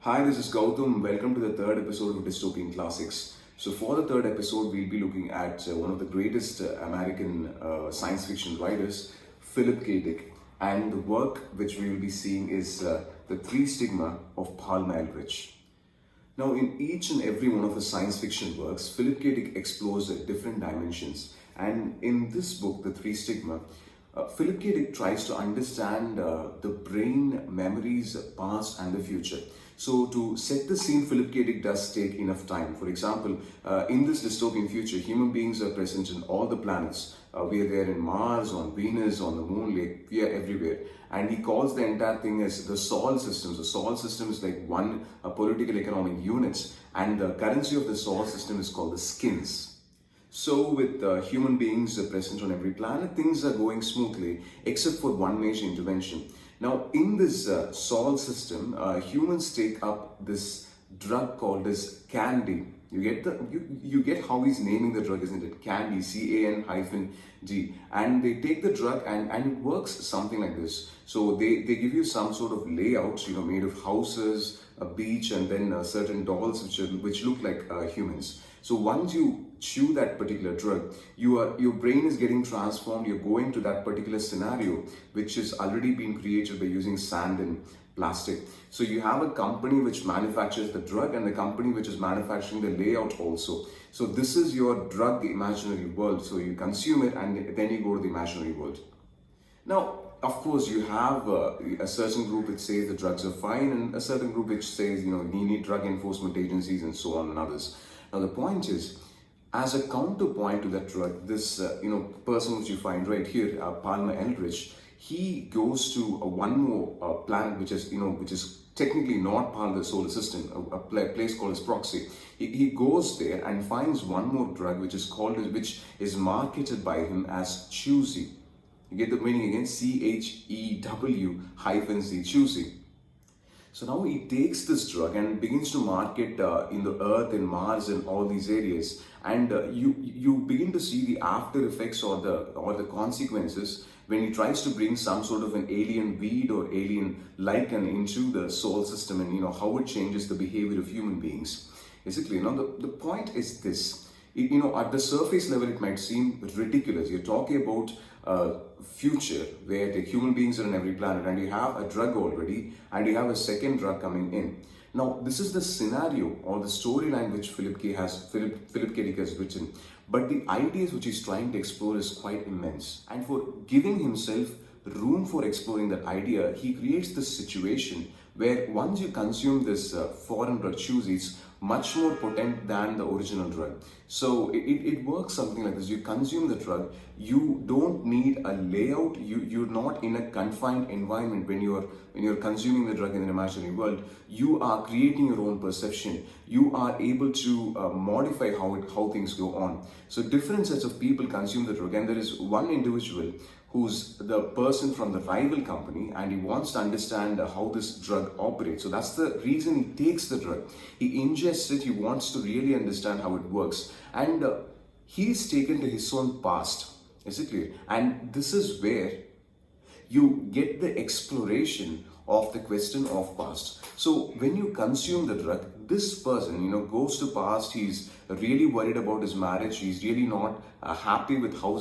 Hi, this is Gautam. Welcome to the third episode of Dystopian Classics. So, for the third episode, we'll be looking at one of the greatest American science fiction writers, Philip K. Dick. And the work which we will be seeing is The Three Stigma of Palma Eldritch. Now, in each and every one of his science fiction works, Philip K. Dick explores different dimensions. And in this book, The Three Stigma, Philip K. Dick tries to understand the brain, memories, past, and the future. So, to set the scene, Philip K. Dick does take enough time. For example, in this dystopian future, human beings are present in all the planets. We are there in Mars, on Venus, on the moon, like we are everywhere. And he calls the entire thing as the Sol system. The Sol system is like one political economic unit, and the currency of the Sol system is called the skins. So, with human beings present on every planet, things are going smoothly, except for one major intervention. Now, in this Sol system, humans take up this drug called as candy. You get how he's naming the drug, isn't it? Candy, CAN-D. And they take the drug and it works something like this. So they give you some sort of layouts, made of houses, a beach, and then certain dolls which look like humans. So once you chew that particular drug, your brain is getting transformed. You're going to that particular scenario, which is already been created by using sand and plastic. So you have a company which manufactures the drug and the company which is manufacturing the layout also. So this is your drug imaginary world. So you consume it and then you go to the imaginary world. Now, of course, you have a certain group which says the drugs are fine and a certain group which says, you need drug enforcement agencies and so on and others. Now, the point is, as a counterpoint to that drug, this person which you find right here, Palma Eldritch, he goes to one more planet which is technically not part of the solar system, a place called as Proxy. He goes there and finds one more drug which is marketed by him as Choosy. You get the meaning again, CHEW-Z, Choosy. So now he takes this drug and begins to market in the Earth and Mars and all these areas, and you begin to see the after effects or the consequences when he tries to bring some sort of an alien weed or alien lichen into the solar system, and how it changes the behavior of human beings. Basically, the point is this. At the surface level, it might seem ridiculous. You're talking about future where the human beings are on every planet and you have a drug already and you have a second drug coming in. Now, this is the scenario or the storyline which Philip K. Dick has written. But the ideas which he's trying to explore is quite immense. And for giving himself room for exploring that idea, he creates this situation where once you consume this foreign drug, Choosy, it's much more potent than the original drug. So it works something like this. You consume the drug, you don't need a layout, you're not in a confined environment when you're consuming the drug in an imaginary world. You are creating your own perception. You are able to modify how things go on. So different sets of people consume the drug, and there is one individual who's the person from the rival company, and he wants to understand how this drug operates. So that's the reason he takes the drug. He ingests it, he wants to really understand how it works. And he's taken to his own past. Is it clear? And this is where you get the exploration of the question of past. So when you consume the drug, this person, goes to past. He's really worried about his marriage. He's really not happy with how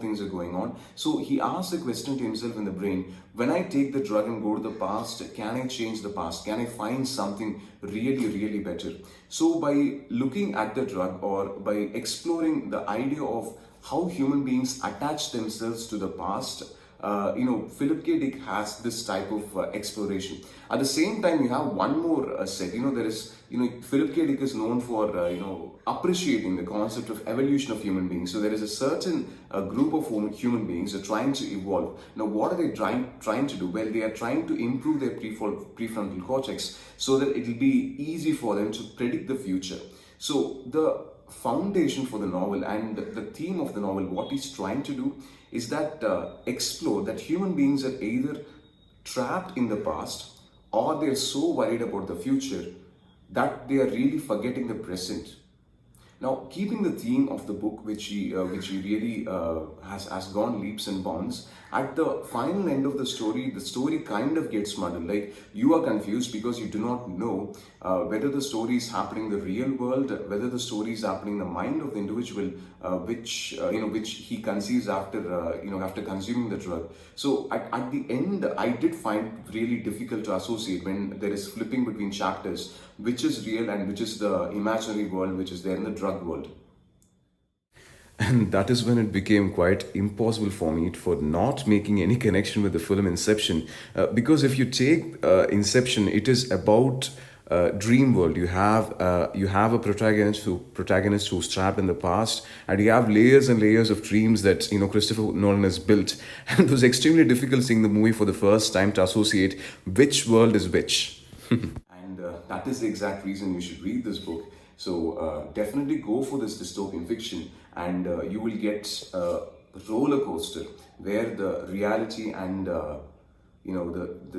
things are going on. So he asks the question to himself in the brain: when I take the drug and go to the past, can I change the past? Can I find something really, really better? So by looking at the drug or by exploring the idea of how human beings attach themselves to the past, Philip K. Dick has this type of exploration. At the same time, you have one more set. There is, Philip K. Dick is known for, appreciating the concept of evolution of human beings. So there is a certain group of human beings are trying to evolve. Now, what are they trying to do? Well, they are trying to improve their prefrontal cortex so that it will be easy for them to predict the future. So the foundation for the novel and the theme of the novel, what he's trying to do is that explore that human beings are either trapped in the past or they're so worried about the future that they are really forgetting the present. Now, keeping the theme of the book, which he really has gone leaps and bounds, At the final end of the story kind of gets muddled. Like, you are confused because you do not know whether the story is happening in the real world, whether the story is happening in the mind of the individual, which he conceives after after consuming the drug. So at the end, I did find really difficult to associate when there is flipping between chapters, which is real and which is the imaginary world, which is there in the drug world. And that is when it became quite impossible for me for not making any connection with the film Inception. Because if you take Inception, it is about dream world. You have a protagonist who's trapped in the past, and you have layers and layers of dreams that Christopher Nolan has built. And it was extremely difficult seeing the movie for the first time to associate which world is which. And that is the exact reason you should read this book. So definitely go for this dystopian fiction, and you will get a roller coaster where the reality and the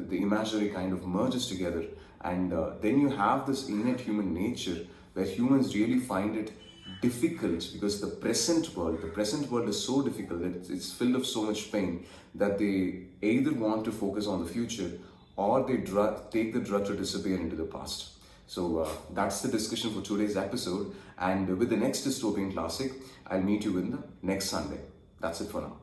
imaginary kind of merges together, and then you have this innate human nature where humans really find it difficult, because the present world is so difficult that it's filled of so much pain that they either want to focus on the future, or they take the drug to disappear into the past. So that's the discussion for today's episode, and with the next dystopian classic, I'll meet you in the next Sunday. That's it for now.